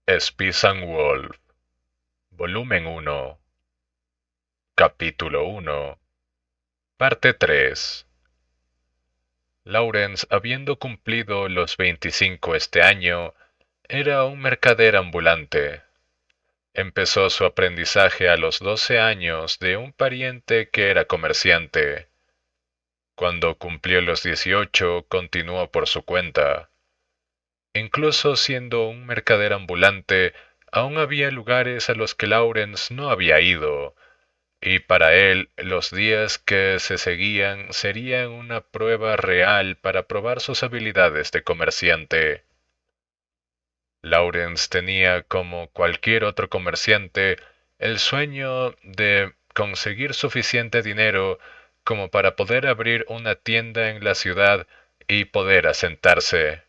Spice and Wolf, Volumen 1, Capítulo 1, Parte 3. Lawrence, habiendo cumplido los 25 este año, era un mercader ambulante. Empezó su aprendizaje a los 12 años de un pariente que era comerciante. Cuando cumplió los 18, continuó por su cuenta. Incluso siendo un mercader ambulante, aún había lugares a los que Lawrence no había ido, y para él los días que se seguían serían una prueba real para probar sus habilidades de comerciante. Lawrence tenía, como cualquier otro comerciante, el sueño de conseguir suficiente dinero como para poder abrir una tienda en la ciudad y poder asentarse.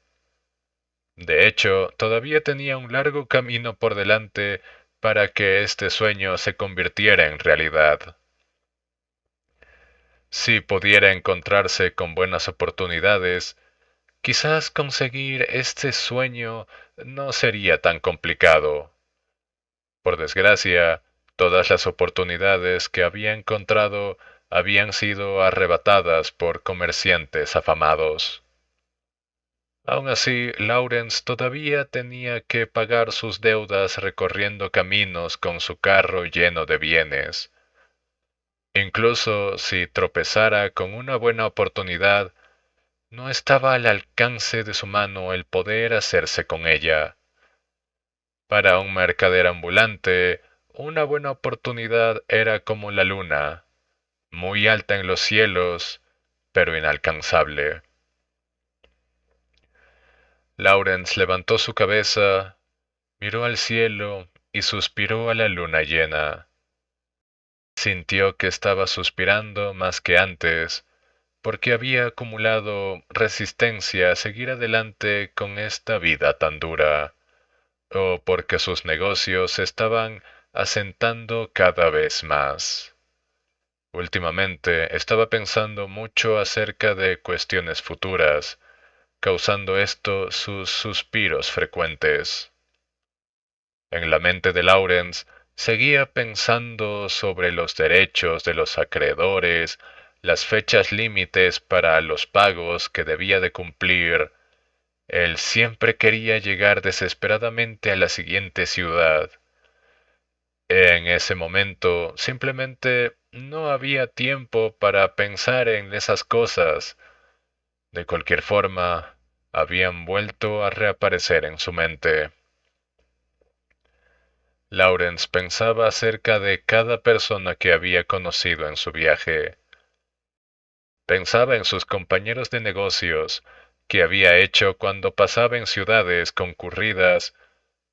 De hecho, todavía tenía un largo camino por delante para que este sueño se convirtiera en realidad. Si pudiera encontrarse con buenas oportunidades, quizás conseguir este sueño no sería tan complicado. Por desgracia, todas las oportunidades que había encontrado habían sido arrebatadas por comerciantes afamados. Aun así, Lawrence todavía tenía que pagar sus deudas recorriendo caminos con su carro lleno de bienes. Incluso si tropezara con una buena oportunidad, no estaba al alcance de su mano el poder hacerse con ella. Para un mercader ambulante, una buena oportunidad era como la luna, muy alta en los cielos, pero inalcanzable. Lawrence levantó su cabeza, miró al cielo y suspiró a la luna llena. Sintió que estaba suspirando más que antes, porque había acumulado resistencia a seguir adelante con esta vida tan dura, o porque sus negocios se estaban asentando cada vez más. Últimamente estaba pensando mucho acerca de cuestiones futuras, causando esto sus suspiros frecuentes. En la mente de Lawrence seguía pensando sobre los derechos de los acreedores, las fechas límites para los pagos que debía de cumplir. Él siempre quería llegar desesperadamente a la siguiente ciudad. En ese momento simplemente no había tiempo para pensar en esas cosas. De cualquier forma, habían vuelto a reaparecer en su mente. Lawrence pensaba acerca de cada persona que había conocido en su viaje. Pensaba en sus compañeros de negocios, que había hecho cuando pasaba en ciudades concurridas,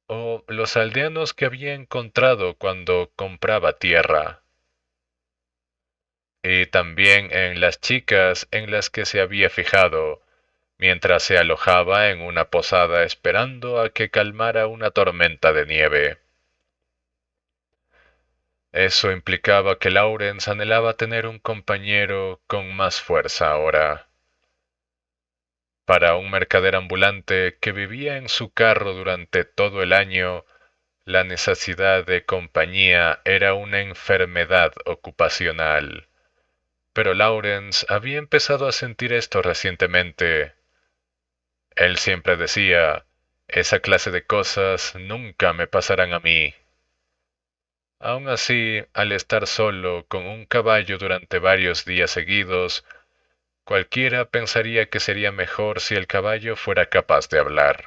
o los aldeanos que había encontrado cuando compraba tierra. Y también en las chicas en las que se había fijado, mientras se alojaba en una posada esperando a que calmara una tormenta de nieve. Eso implicaba que Lawrence anhelaba tener un compañero con más fuerza ahora. Para un mercader ambulante que vivía en su carro durante todo el año, la necesidad de compañía era una enfermedad ocupacional. Pero Lawrence había empezado a sentir esto recientemente. Él siempre decía, esa clase de cosas nunca me pasarán a mí. Aun así, al estar solo con un caballo durante varios días seguidos, cualquiera pensaría que sería mejor si el caballo fuera capaz de hablar.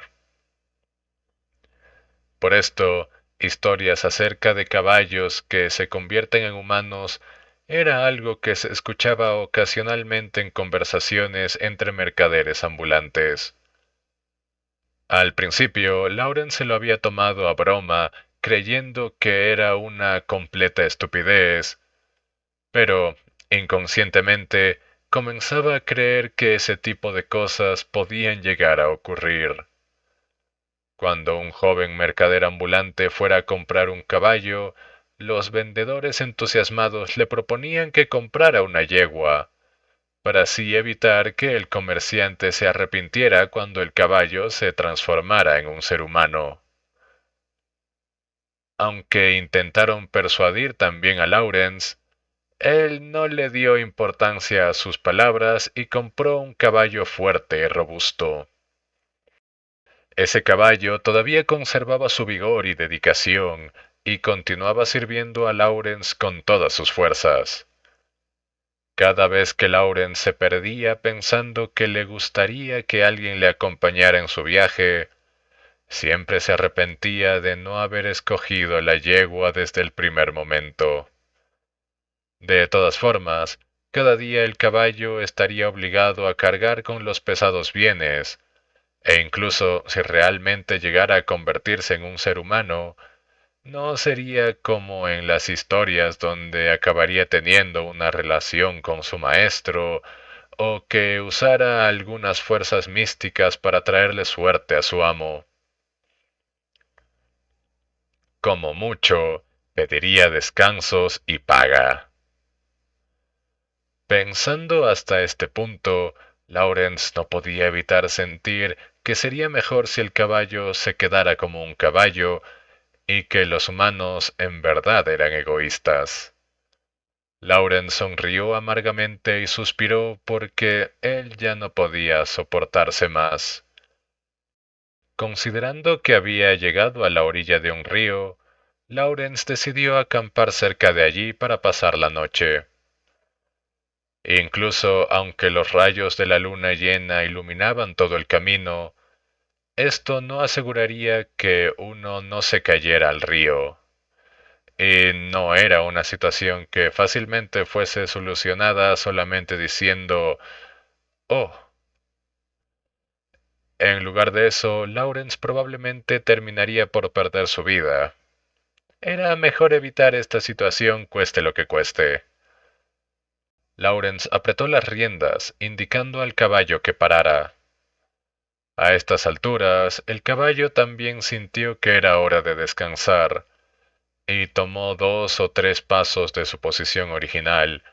Por esto, historias acerca de caballos que se convierten en humanos era algo que se escuchaba ocasionalmente en conversaciones entre mercaderes ambulantes. Al principio, Lauren se lo había tomado a broma, creyendo que era una completa estupidez, pero, inconscientemente, comenzaba a creer que ese tipo de cosas podían llegar a ocurrir. Cuando un joven mercader ambulante fuera a comprar un caballo, los vendedores entusiasmados le proponían que comprara una yegua, para así evitar que el comerciante se arrepintiera cuando el caballo se transformara en un ser humano. Aunque intentaron persuadir también a Lawrence, él no le dio importancia a sus palabras y compró un caballo fuerte y robusto. Ese caballo todavía conservaba su vigor y dedicación, y continuaba sirviendo a Lawrence con todas sus fuerzas. Cada vez que Lawrence se perdía pensando que le gustaría que alguien le acompañara en su viaje, siempre se arrepentía de no haber escogido la yegua desde el primer momento. De todas formas, cada día el caballo estaría obligado a cargar con los pesados bienes, e incluso si realmente llegara a convertirse en un ser humano, no sería como en las historias donde acabaría teniendo una relación con su maestro o que usara algunas fuerzas místicas para traerle suerte a su amo. Como mucho, pediría descansos y paga. Pensando hasta este punto, Lawrence no podía evitar sentir que sería mejor si el caballo se quedara como un caballo y que los humanos en verdad eran egoístas. Lawrence sonrió amargamente y suspiró porque él ya no podía soportarse más. Considerando que había llegado a la orilla de un río, Lawrence decidió acampar cerca de allí para pasar la noche. Incluso aunque los rayos de la luna llena iluminaban todo el camino, esto no aseguraría que uno no se cayera al río. Y no era una situación que fácilmente fuese solucionada solamente diciendo, oh. En lugar de eso, Lawrence probablemente terminaría por perder su vida. Era mejor evitar esta situación cueste lo que cueste. Lawrence apretó las riendas, indicando al caballo que parara. A estas alturas, el caballo también sintió que era hora de descansar, y tomó 2 o 3 pasos de su posición original,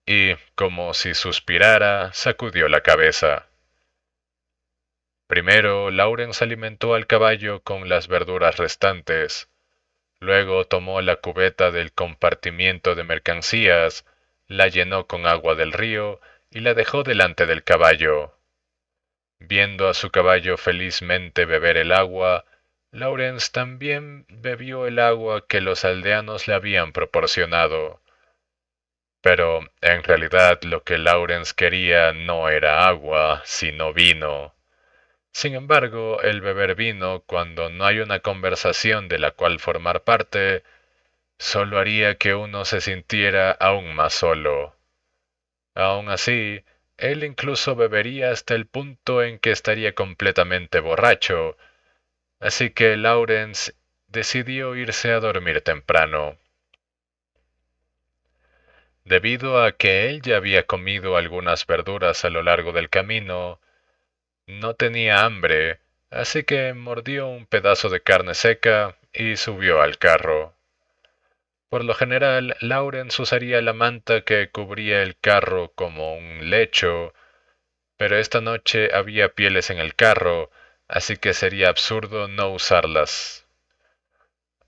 y, como si suspirara, sacudió la cabeza. Primero, Lawrence alimentó al caballo con las verduras restantes. Luego tomó la cubeta del compartimiento de mercancías, la llenó con agua del río y la dejó delante del caballo. Viendo a su caballo felizmente beber el agua, Lawrence también bebió el agua que los aldeanos le habían proporcionado. Pero en realidad lo que Lawrence quería no era agua, sino vino. Sin embargo, el beber vino cuando no hay una conversación de la cual formar parte, solo haría que uno se sintiera aún más solo. Aún así, él incluso bebería hasta el punto en que estaría completamente borracho, así que Lawrence decidió irse a dormir temprano. Debido a que él ya había comido algunas verduras a lo largo del camino, no tenía hambre, así que mordió un pedazo de carne seca y subió al carro. Por lo general, Lawrence usaría la manta que cubría el carro como un lecho, pero esta noche había pieles en el carro, así que sería absurdo no usarlas.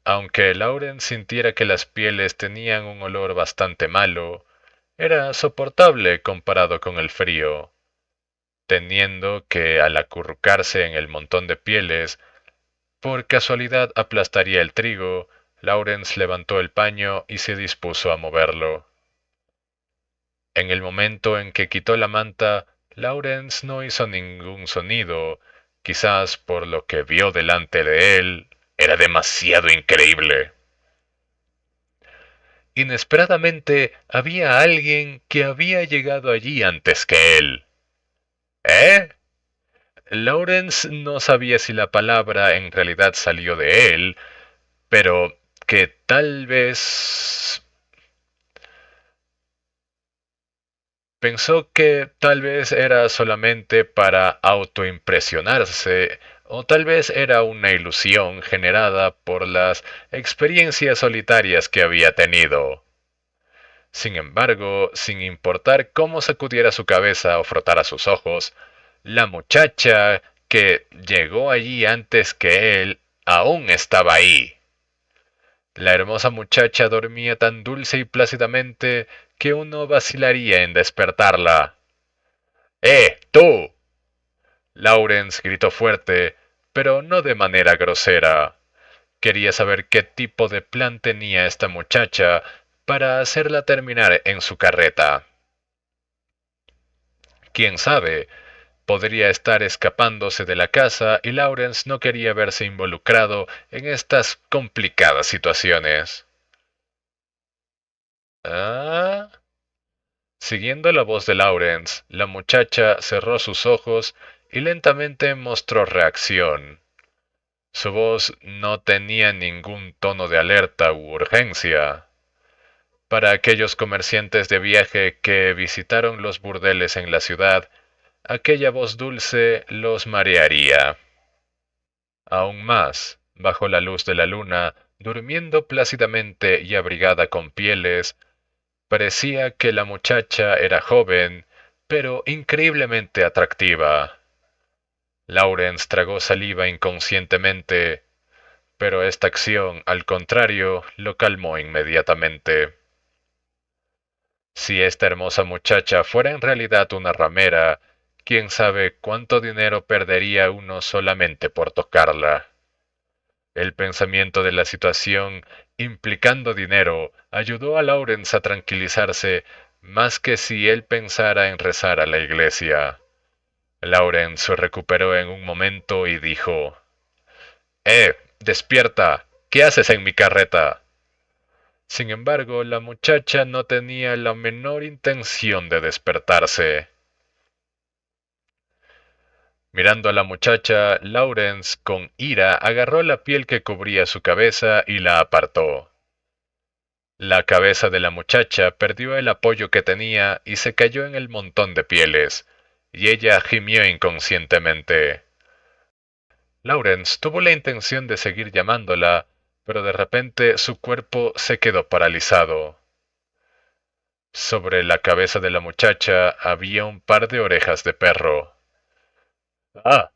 Aunque Lawrence sintiera que las pieles tenían un olor bastante malo, era soportable comparado con el frío, teniendo que al acurrucarse en el montón de pieles, por casualidad aplastaría el trigo. Lawrence levantó el paño y se dispuso a moverlo. En el momento en que quitó la manta, Lawrence no hizo ningún sonido, quizás por lo que vio delante de él. Era demasiado increíble. Inesperadamente había alguien que había llegado allí antes que él. ¿Eh? Lawrence no sabía si la palabra en realidad salió de él, pero que tal vez pensó que tal vez era solamente para autoimpresionarse, o tal vez era una ilusión generada por las experiencias solitarias que había tenido. Sin embargo, sin importar cómo sacudiera su cabeza o frotara sus ojos, la muchacha que llegó allí antes que él aún estaba ahí. La hermosa muchacha dormía tan dulce y plácidamente que uno vacilaría en despertarla. ¡Tú! Lawrence gritó fuerte, pero no de manera grosera. Quería saber qué tipo de plan tenía esta muchacha para hacerla terminar en su carreta. Quién sabe, podría estar escapándose de la casa y Lawrence no quería verse involucrado en estas complicadas situaciones. ¿Ah? Siguiendo la voz de Lawrence, la muchacha cerró sus ojos y lentamente mostró reacción. Su voz no tenía ningún tono de alerta u urgencia. Para aquellos comerciantes de viaje que visitaron los burdeles en la ciudad, aquella voz dulce los marearía. Aún más, bajo la luz de la luna, durmiendo plácidamente y abrigada con pieles, parecía que la muchacha era joven, pero increíblemente atractiva. Lawrence tragó saliva inconscientemente, pero esta acción, al contrario, lo calmó inmediatamente. Si esta hermosa muchacha fuera en realidad una ramera, quién sabe cuánto dinero perdería uno solamente por tocarla. El pensamiento de la situación, implicando dinero, ayudó a Lawrence a tranquilizarse más que si él pensara en rezar a la iglesia. Lawrence se recuperó en un momento y dijo, despierta. ¿Qué haces en mi carreta? Sin embargo, la muchacha no tenía la menor intención de despertarse. Mirando a la muchacha, Lawrence, con ira, agarró la piel que cubría su cabeza y la apartó. La cabeza de la muchacha perdió el apoyo que tenía y se cayó en el montón de pieles, y ella gimió inconscientemente. Lawrence tuvo la intención de seguir llamándola, pero de repente su cuerpo se quedó paralizado. Sobre la cabeza de la muchacha había un par de orejas de perro. ¡Ah!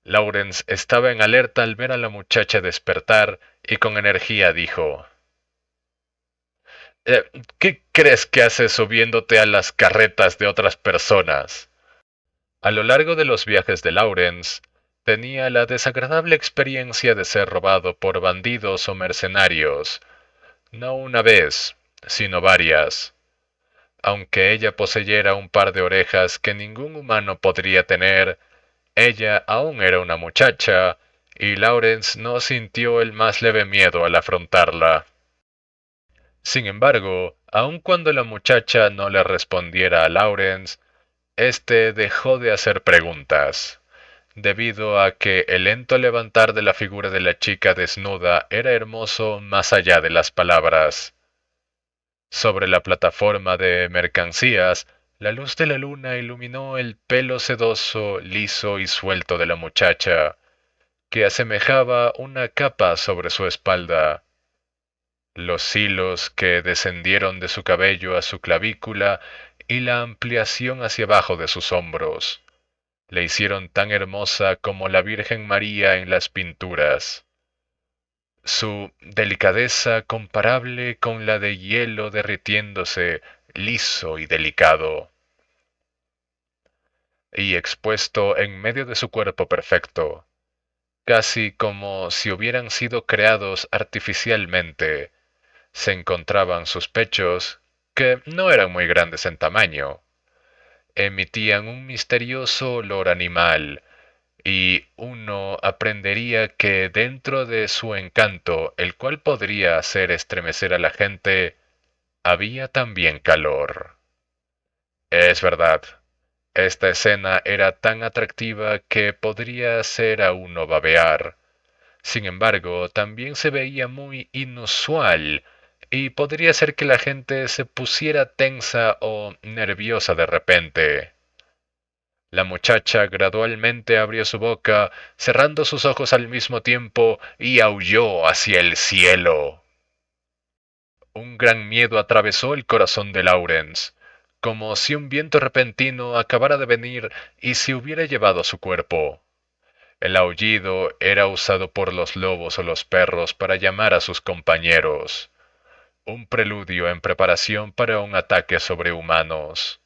Lawrence estaba en alerta al ver a la muchacha despertar y con energía dijo, "Eh, ¿Qué crees que haces subiéndote a las carretas de otras personas?" A lo largo de los viajes de Lawrence, tenía la desagradable experiencia de ser robado por bandidos o mercenarios, no una vez, sino varias. Aunque ella poseyera un par de orejas que ningún humano podría tener, ella aún era una muchacha, y Lawrence no sintió el más leve miedo al afrontarla. Sin embargo, aun cuando la muchacha no le respondiera a Lawrence, éste dejó de hacer preguntas, debido a que el lento levantar de la figura de la chica desnuda era hermoso más allá de las palabras. Sobre la plataforma de mercancías, la luz de la luna iluminó el pelo sedoso, liso y suelto de la muchacha, que asemejaba una capa sobre su espalda. Los hilos que descendieron de su cabello a su clavícula y la ampliación hacia abajo de sus hombros le hicieron tan hermosa como la Virgen María en las pinturas. Su delicadeza comparable con la de hielo derritiéndose, liso y delicado, y expuesto en medio de su cuerpo perfecto, casi como si hubieran sido creados artificialmente, se encontraban sus pechos, que no eran muy grandes en tamaño, emitían un misterioso olor animal, y uno aprendería que dentro de su encanto, el cual podría hacer estremecer a la gente, había también calor. Es verdad, esta escena era tan atractiva que podría hacer a uno babear. Sin embargo, también se veía muy inusual y podría ser que la gente se pusiera tensa o nerviosa de repente. La muchacha gradualmente abrió su boca, cerrando sus ojos al mismo tiempo, y aulló hacia el cielo. Un gran miedo atravesó el corazón de Lawrence, como si un viento repentino acabara de venir y se hubiera llevado su cuerpo. El aullido era usado por los lobos o los perros para llamar a sus compañeros, un preludio en preparación para un ataque sobre humanos.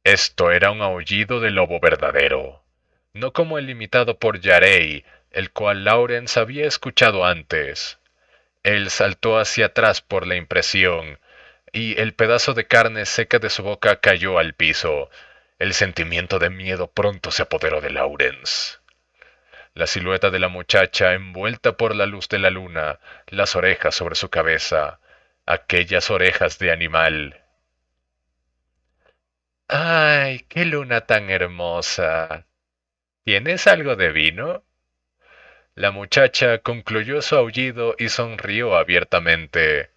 Esto era un aullido de lobo verdadero, no como el imitado por Yarey, el cual Lawrence había escuchado antes. Él saltó hacia atrás por la impresión, y el pedazo de carne seca de su boca cayó al piso. El sentimiento de miedo pronto se apoderó de Lawrence. La silueta de la muchacha envuelta por la luz de la luna, las orejas sobre su cabeza, aquellas orejas de animal. ¡Ay, qué luna tan hermosa! ¿Tienes algo de vino? La muchacha concluyó su aullido y sonrió abiertamente.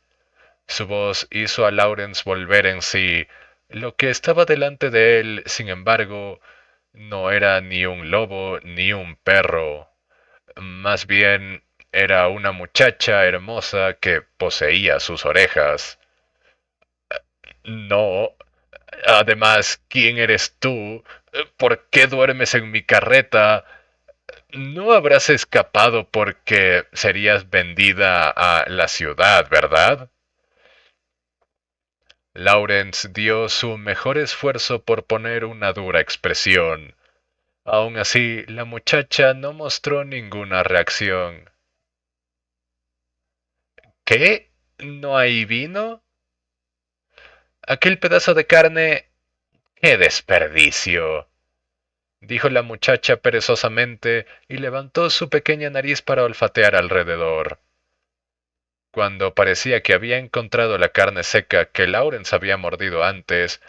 Su voz hizo a Lawrence volver en sí. Lo que estaba delante de él, sin embargo, no era ni un lobo ni un perro. Más bien era una muchacha hermosa que poseía sus orejas. No. Además, ¿quién eres tú? ¿Por qué duermes en mi carreta? No habrás escapado porque serías vendida a la ciudad, ¿verdad? Lawrence dio su mejor esfuerzo por poner una dura expresión. Aun así, la muchacha no mostró ninguna reacción. ¿Qué? ¿No hay vino? Aquel pedazo de carne... ¡Qué desperdicio! Dijo la muchacha perezosamente y levantó su pequeña nariz para olfatear alrededor. Cuando parecía que había encontrado la carne seca que Lawrence había mordido antes,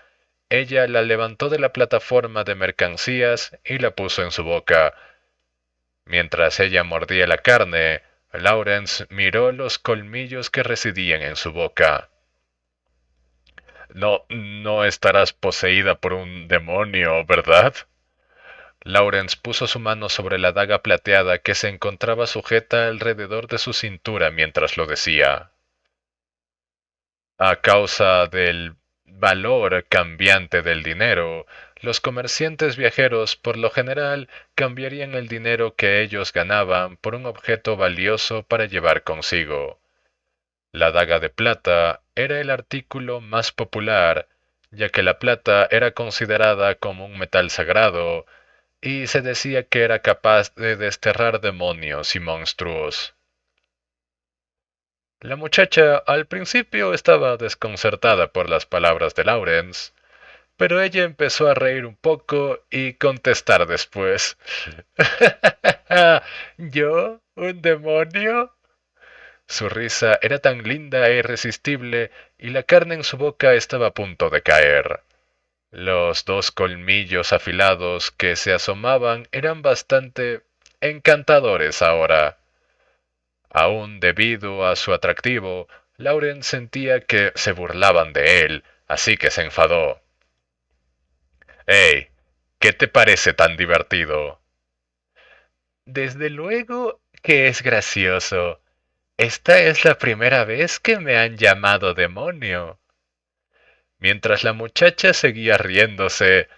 ella la levantó de la plataforma de mercancías y la puso en su boca. Mientras ella mordía la carne, Lawrence miró los colmillos que residían en su boca. No estarás poseída por un demonio, ¿verdad? Lawrence puso su mano sobre la daga plateada que se encontraba sujeta alrededor de su cintura mientras lo decía. A causa del valor cambiante del dinero, los comerciantes viajeros por lo general cambiarían el dinero que ellos ganaban por un objeto valioso para llevar consigo. La daga de plata era el artículo más popular, ya que la plata era considerada como un metal sagrado y se decía que era capaz de desterrar demonios y monstruos. La muchacha al principio estaba desconcertada por las palabras de Lawrence, pero ella empezó a reír un poco y contestar después. ¿Yo? ¿Un demonio? Su risa era tan linda e irresistible y la carne en su boca estaba a punto de caer. Los dos colmillos afilados que se asomaban eran bastante encantadores ahora. Aún debido a su atractivo, Lauren sentía que se burlaban de él, así que se enfadó. ¡Hey! ¿Qué te parece tan divertido? Desde luego que es gracioso. Esta es la primera vez que me han llamado demonio. Mientras la muchacha seguía riéndose,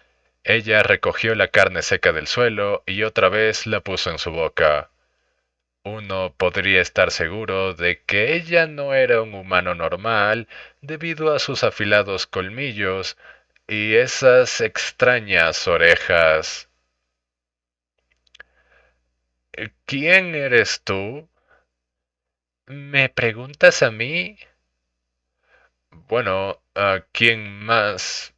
ella recogió la carne seca del suelo y otra vez la puso en su boca. Uno podría estar seguro de que ella no era un humano normal debido a sus afilados colmillos y esas extrañas orejas. ¿Quién eres tú? ¿Me preguntas a mí? Bueno, ¿quién más?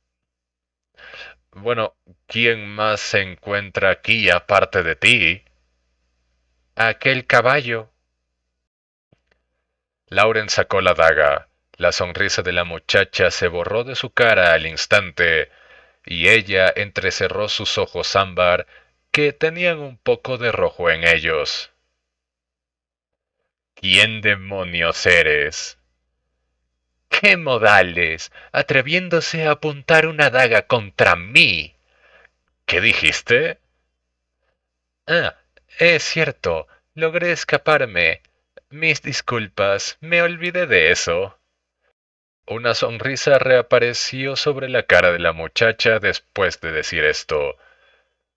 Bueno, ¿quién más se encuentra aquí aparte de ti? Aquel caballo. Lauren sacó la daga. La sonrisa de la muchacha se borró de su cara al instante, y ella entrecerró sus ojos ámbar, que tenían un poco de rojo en ellos. ¿Quién demonios eres? ¡Qué modales! Atreviéndose a apuntar una daga contra mí. ¿Qué dijiste? Ah, es cierto. Logré escaparme. Mis disculpas. Me olvidé de eso. Una sonrisa reapareció sobre la cara de la muchacha después de decir esto.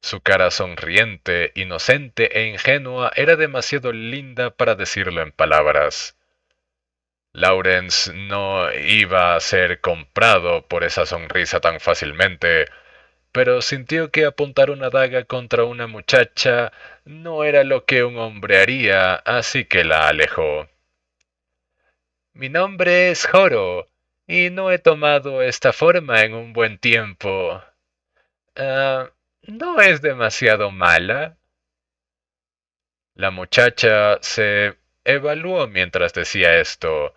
Su cara sonriente, inocente e ingenua era demasiado linda para decirlo en palabras. Lawrence no iba a ser comprado por esa sonrisa tan fácilmente, pero sintió que apuntar una daga contra una muchacha no era lo que un hombre haría, así que la alejó. Mi nombre es Joro, y no he tomado esta forma en un buen tiempo. ¿No es demasiado mala? La muchacha se evaluó mientras decía esto.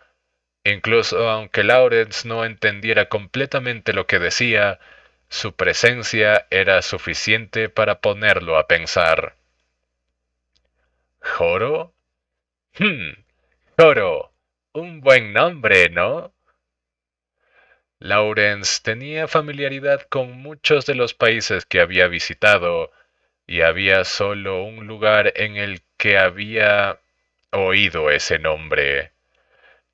Incluso aunque Lawrence no entendiera completamente lo que decía, su presencia era suficiente para ponerlo a pensar. ¿Joro? Hmm, Joro. Un buen nombre, ¿no? Lawrence tenía familiaridad con muchos de los países que había visitado, y había solo un lugar en el que había oído ese nombre,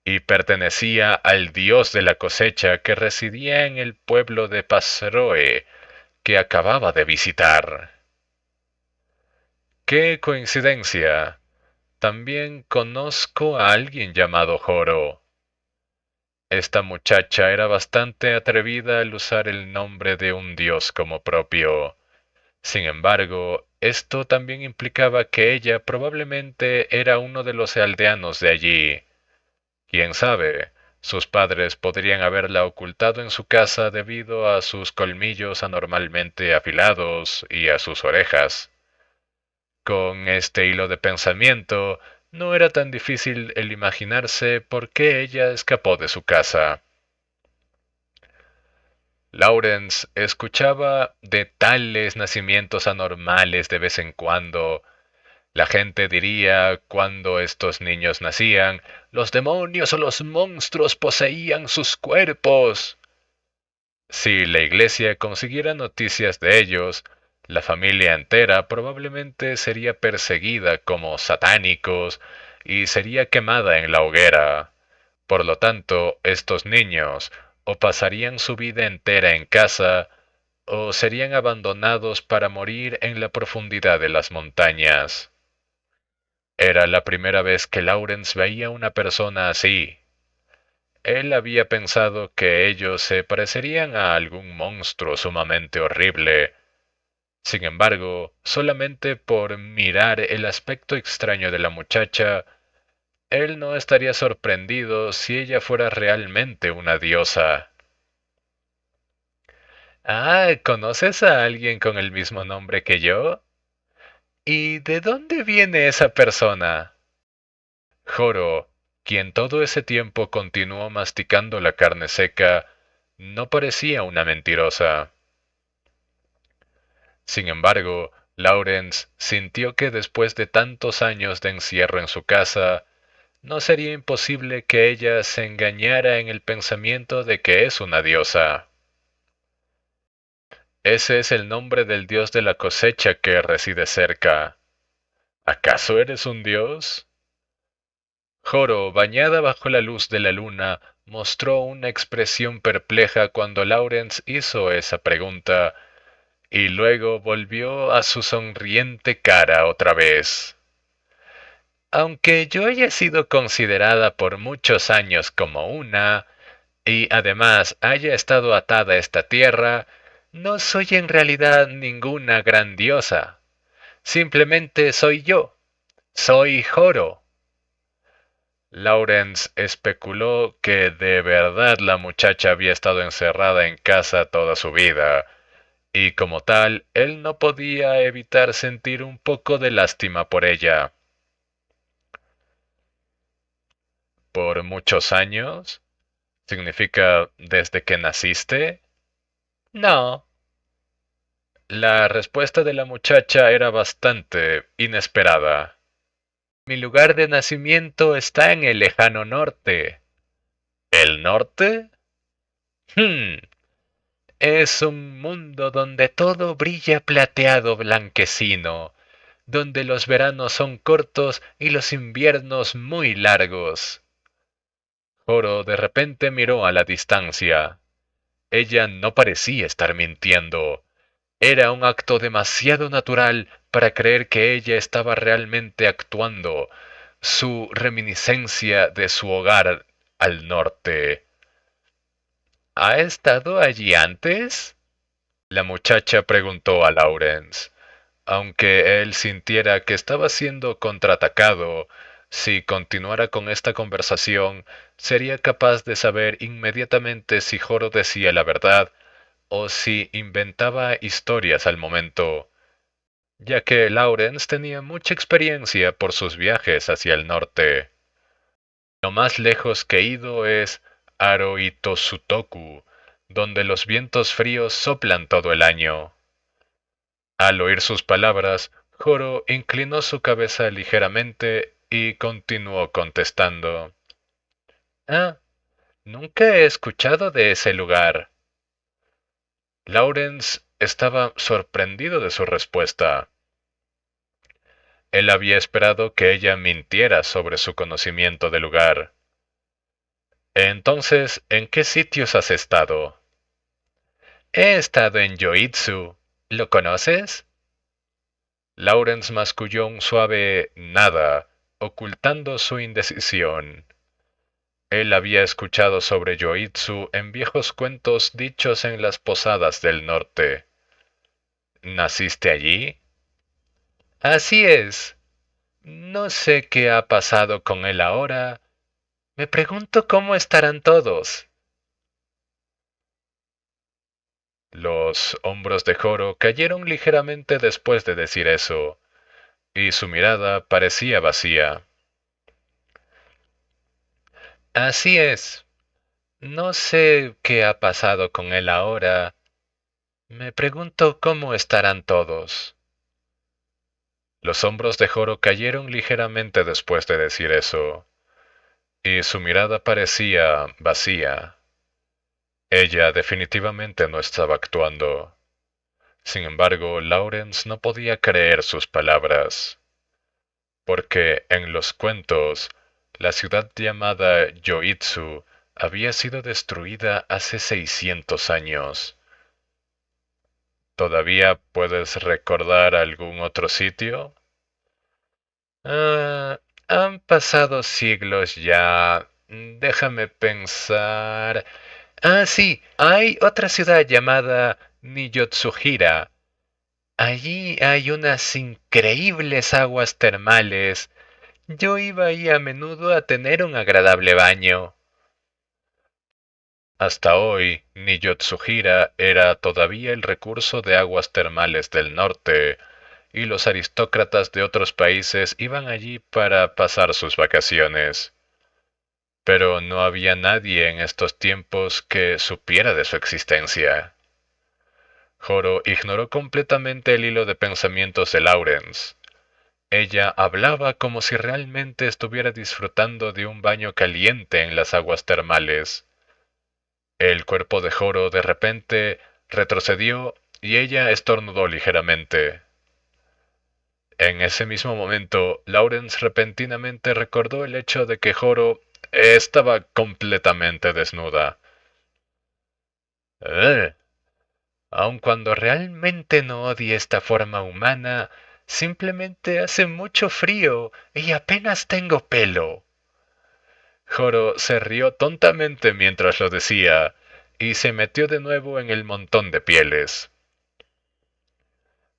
y pertenecía al dios de la cosecha que residía en el pueblo de Pasroe que acababa de visitar. ¡Qué coincidencia! También conozco a alguien llamado Joro. Esta muchacha era bastante atrevida al usar el nombre de un dios como propio. Sin embargo, esto también implicaba que ella probablemente era uno de los aldeanos de allí. Quién sabe, sus padres podrían haberla ocultado en su casa debido a sus colmillos anormalmente afilados y a sus orejas. Con este hilo de pensamiento, no era tan difícil el imaginarse por qué ella escapó de su casa. Lawrence escuchaba de tales nacimientos anormales de vez en cuando. La gente diría cuando estos niños nacían, los demonios o los monstruos poseían sus cuerpos. Si la iglesia consiguiera noticias de ellos, la familia entera probablemente sería perseguida como satánicos y sería quemada en la hoguera. Por lo tanto, estos niños o pasarían su vida entera en casa o serían abandonados para morir en la profundidad de las montañas. Era la primera vez que Lawrence veía una persona así. Él había pensado que ellos se parecerían a algún monstruo sumamente horrible. Sin embargo, solamente por mirar el aspecto extraño de la muchacha, él no estaría sorprendido si ella fuera realmente una diosa. Ah, ¿conoces a alguien con el mismo nombre que yo? ¿Y de dónde viene esa persona? Joro, quien todo ese tiempo continuó masticando la carne seca, no parecía una mentirosa. Sin embargo, Lawrence sintió que después de tantos años de encierro en su casa, no sería imposible que ella se engañara en el pensamiento de que es una diosa. Ese es el nombre del dios de la cosecha que reside cerca. ¿Acaso eres un dios? Joro, bañada bajo la luz de la luna, mostró una expresión perpleja cuando Lawrence hizo esa pregunta, y luego volvió a su sonriente cara otra vez. Aunque yo haya sido considerada por muchos años como una, y además haya estado atada a esta tierra, no soy en realidad ninguna gran diosa. Simplemente soy yo. Soy Joro. Lawrence especuló que de verdad la muchacha había estado encerrada en casa toda su vida, y como tal, él no podía evitar sentir un poco de lástima por ella. ¿Por muchos años? ¿Significa desde que naciste? No. La respuesta de la muchacha era bastante inesperada. Mi lugar de nacimiento está en el lejano norte. ¿El norte? Hmm. Es un mundo donde todo brilla plateado blanquecino, donde los veranos son cortos y los inviernos muy largos. Joro de repente miró a la distancia. Ella no parecía estar mintiendo. Era un acto demasiado natural para creer que ella estaba realmente actuando, su reminiscencia de su hogar al norte. ¿Ha estado allí antes? La muchacha preguntó a Lawrence. Aunque él sintiera que estaba siendo contraatacado, si continuara con esta conversación, sería capaz de saber inmediatamente si Joro decía la verdad o si inventaba historias al momento, ya que Lawrence tenía mucha experiencia por sus viajes hacia el norte. Lo más lejos que he ido es Aroitosutoku, donde los vientos fríos soplan todo el año. Al oír sus palabras, Joro inclinó su cabeza ligeramente y continuó contestando. Ah, nunca he escuchado de ese lugar. Lawrence estaba sorprendido de su respuesta. Él había esperado que ella mintiera sobre su conocimiento del lugar. Entonces, ¿en qué sitios has estado? He estado en Yoitsu. ¿Lo conoces? Lawrence masculló un suave nada, ocultando su indecisión. Él había escuchado sobre Yoitsu en viejos cuentos dichos en las posadas del norte. ¿Naciste allí? Así es. No sé qué ha pasado con él ahora. Me pregunto cómo estarán todos. Los hombros de Joro cayeron ligeramente después de decir eso, y su mirada parecía vacía. Así es. No sé qué ha pasado con él ahora. Me pregunto cómo estarán todos. Los hombros de Joro cayeron ligeramente después de decir eso, y su mirada parecía vacía. Ella definitivamente no estaba actuando. Sin embargo, Lawrence no podía creer sus palabras, porque en los cuentos, la ciudad llamada Yoitsu había sido destruida hace 600 años. ¿Todavía puedes recordar algún otro sitio? Ah, han pasado siglos ya. Déjame pensar. Ah, sí, hay otra ciudad llamada Niyotsuhira. Allí hay unas increíbles aguas termales. Yo iba ahí a menudo a tener un agradable baño. Hasta hoy, Niyotsuhira era todavía el recurso de aguas termales del norte, y los aristócratas de otros países iban allí para pasar sus vacaciones. Pero no había nadie en estos tiempos que supiera de su existencia. Joro ignoró completamente el hilo de pensamientos de Lawrence. Ella hablaba como si realmente estuviera disfrutando de un baño caliente en las aguas termales. El cuerpo de Joro de repente retrocedió y ella estornudó ligeramente. En ese mismo momento, Lawrence repentinamente recordó el hecho de que Joro estaba completamente desnuda. ¡Ugh! Aun cuando realmente no odie esta forma humana, simplemente hace mucho frío y apenas tengo pelo. Joro se rió tontamente mientras lo decía, y se metió de nuevo en el montón de pieles.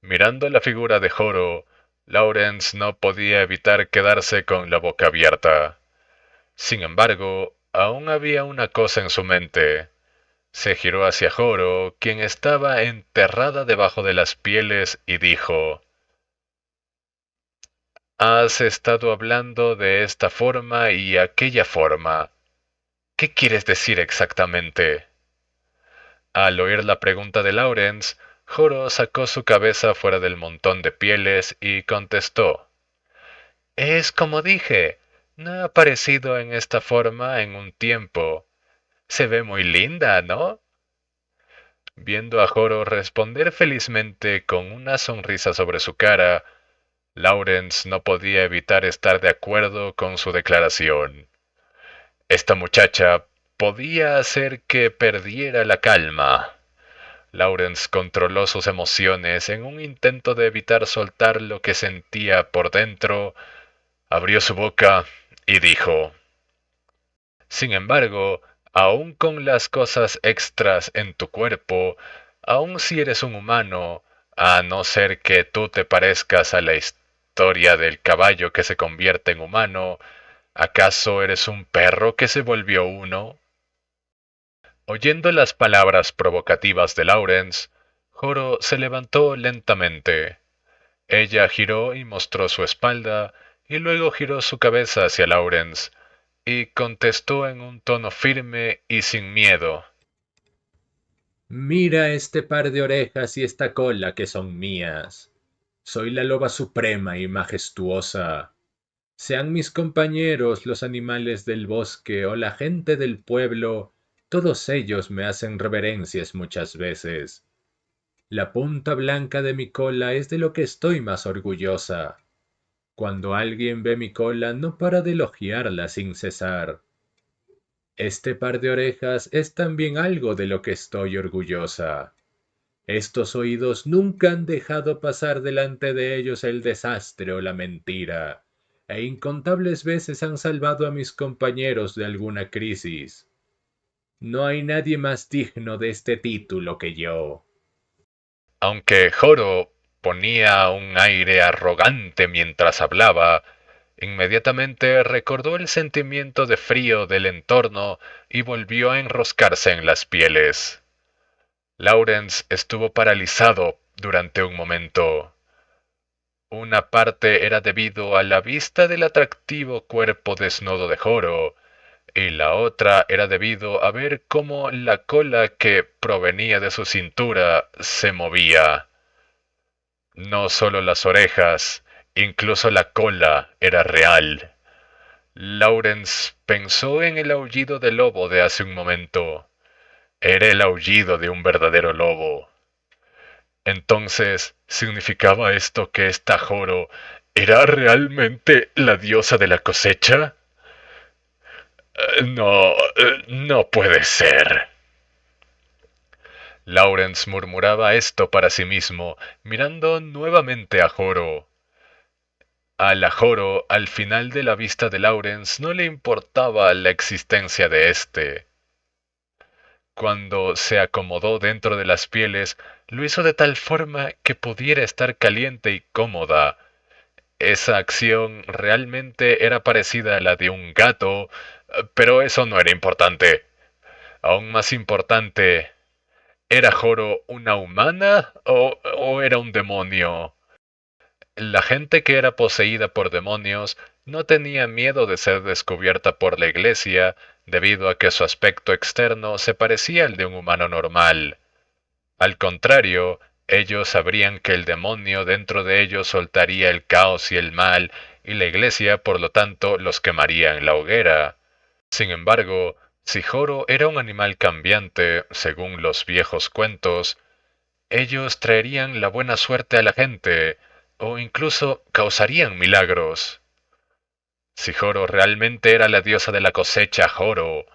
Mirando la figura de Joro, Lawrence no podía evitar quedarse con la boca abierta. Sin embargo, aún había una cosa en su mente. Se giró hacia Joro, quien estaba enterrada debajo de las pieles, y dijo: Has estado hablando de esta forma y aquella forma. ¿Qué quieres decir exactamente? Al oír la pregunta de Lawrence, Joro sacó su cabeza fuera del montón de pieles y contestó: Es como dije, no ha aparecido en esta forma en un tiempo. Se ve muy linda, ¿no? Viendo a Joro responder felizmente con una sonrisa sobre su cara, Lawrence no podía evitar estar de acuerdo con su declaración. Esta muchacha podía hacer que perdiera la calma. Lawrence controló sus emociones en un intento de evitar soltar lo que sentía por dentro, abrió su boca y dijo: Sin embargo, aun con las cosas extras en tu cuerpo, aun si eres un humano, a no ser que tú te parezcas a la historia del caballo que se convierte en humano, ¿acaso eres un perro que se volvió uno? Oyendo las palabras provocativas de Lawrence, Joro se levantó lentamente. Ella giró y mostró su espalda, y luego giró su cabeza hacia Lawrence, y contestó en un tono firme y sin miedo. Mira este par de orejas y esta cola que son mías. Soy la loba suprema y majestuosa. Sean mis compañeros los animales del bosque o la gente del pueblo, todos ellos me hacen reverencias muchas veces. La punta blanca de mi cola es de lo que estoy más orgullosa. Cuando alguien ve mi cola no para de elogiarla sin cesar. Este par de orejas es también algo de lo que estoy orgullosa. Estos oídos nunca han dejado pasar delante de ellos el desastre o la mentira, e incontables veces han salvado a mis compañeros de alguna crisis. No hay nadie más digno de este título que yo. Aunque Joro ponía un aire arrogante mientras hablaba, inmediatamente recordó el sentimiento de frío del entorno y volvió a enroscarse en las pieles. Lawrence estuvo paralizado durante un momento. Una parte era debido a la vista del atractivo cuerpo desnudo de Joro, y la otra era debido a ver cómo la cola que provenía de su cintura se movía. No solo las orejas, incluso la cola era real. Lawrence pensó en el aullido del lobo de hace un momento. Era el aullido de un verdadero lobo. Entonces, ¿significaba esto que esta Joro era realmente la diosa de la cosecha? No, no puede ser. Lawrence murmuraba esto para sí mismo, mirando nuevamente a Joro. A la Joro, al final de la vista de Lawrence, no le importaba la existencia de éste. Cuando se acomodó dentro de las pieles, lo hizo de tal forma que pudiera estar caliente y cómoda. Esa acción realmente era parecida a la de un gato, pero eso no era importante. Aún más importante, ¿era Joro una humana o era un demonio? La gente que era poseída por demonios no tenía miedo de ser descubierta por la iglesia debido a que su aspecto externo se parecía al de un humano normal. Al contrario, ellos sabrían que el demonio dentro de ellos soltaría el caos y el mal, y la iglesia, por lo tanto, los quemaría en la hoguera. Sin embargo, si Joro era un animal cambiante, según los viejos cuentos, ellos traerían la buena suerte a la gente, o incluso causarían milagros. Si Joro realmente era la diosa de la cosecha, Joro,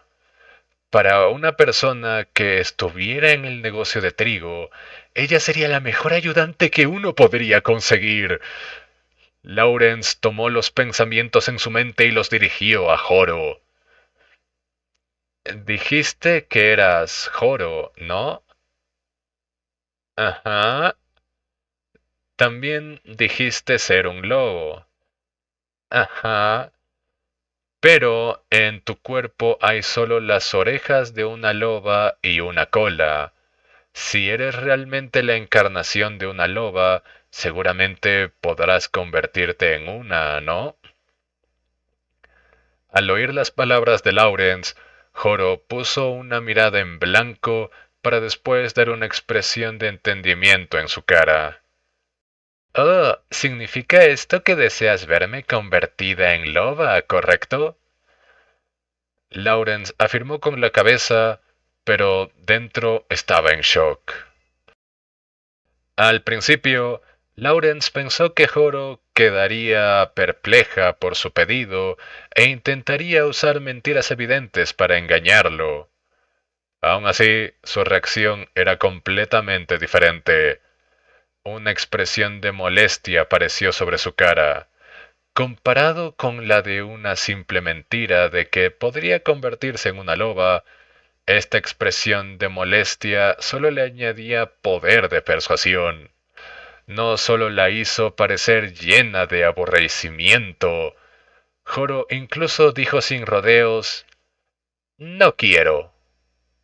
para una persona que estuviera en el negocio de trigo, ella sería la mejor ayudante que uno podría conseguir. Lawrence tomó los pensamientos en su mente y los dirigió a Joro. Dijiste que eras Joro, ¿no? Ajá. También dijiste ser un lobo. Ajá. Pero en tu cuerpo hay solo las orejas de una loba y una cola. Si eres realmente la encarnación de una loba, seguramente podrás convertirte en una, ¿no? Al oír las palabras de Lawrence, Joro puso una mirada en blanco para después dar una expresión de entendimiento en su cara. Oh, ¿significa esto que deseas verme convertida en loba, correcto? Lawrence afirmó con la cabeza, pero dentro estaba en shock. Al principio, Lawrence pensó que Joro quedaría perpleja por su pedido e intentaría usar mentiras evidentes para engañarlo. Aun así, su reacción era completamente diferente. Una expresión de molestia apareció sobre su cara, comparado con la de una simple mentira de que podría convertirse en una loba. Esta expresión de molestia solo le añadía poder de persuasión. No solo la hizo parecer llena de aborrecimiento, Joro incluso dijo sin rodeos, no quiero.